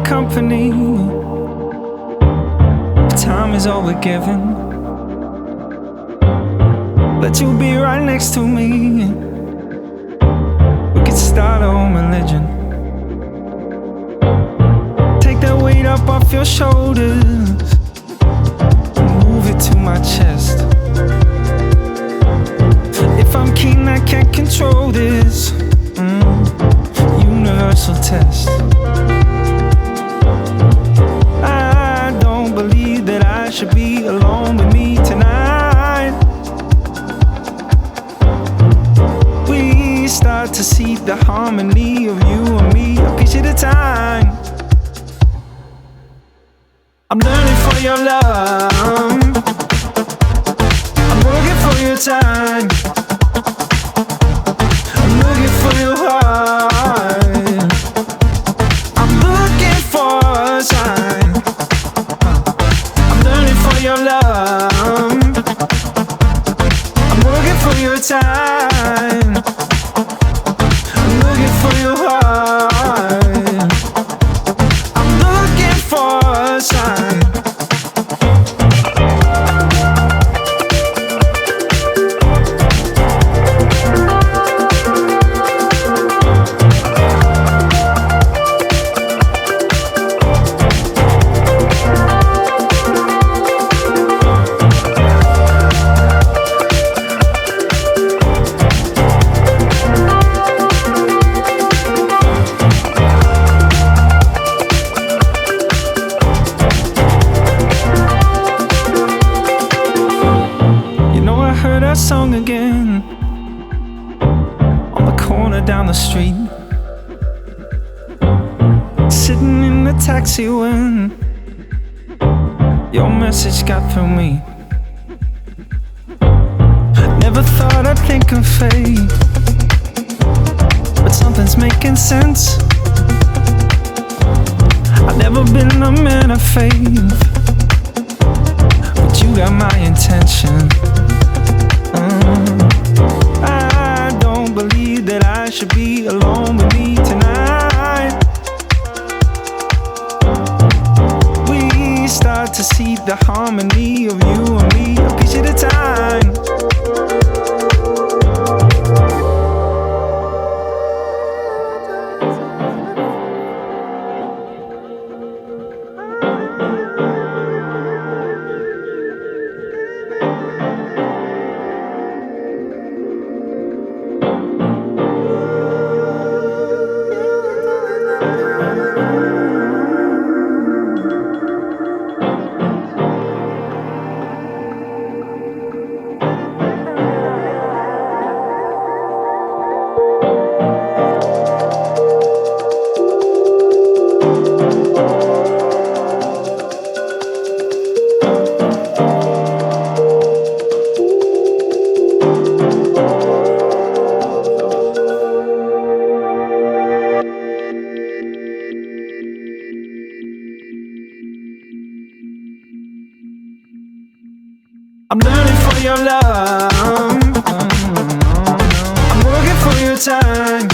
company. Time is all we're given, but you'll be right next to me. We could start our own religion. Take that weight up off your shoulders, move it to my chest. If I'm keen, I can't control this. Universal test. I don't believe that I should be alone with me tonight. We start to see the harmony of you and me, a piece at a time. I'm learning for your love, I'm looking for your time, I'm looking for your heart, I'm looking for a sign. I'm learning for your love, I'm looking for your time, I'm looking for your heart, I'm looking for a sign. That song again on the corner down the street, sitting in the taxi when your message got through me. Never thought I'd think of fate, but something's making sense. I've never been a man of faith, but you got my intention. I don't believe that I should be alone with me tonight. We start to see the harmony of you and me, a piece at a time. I'm learning for your love, I'm looking for your time,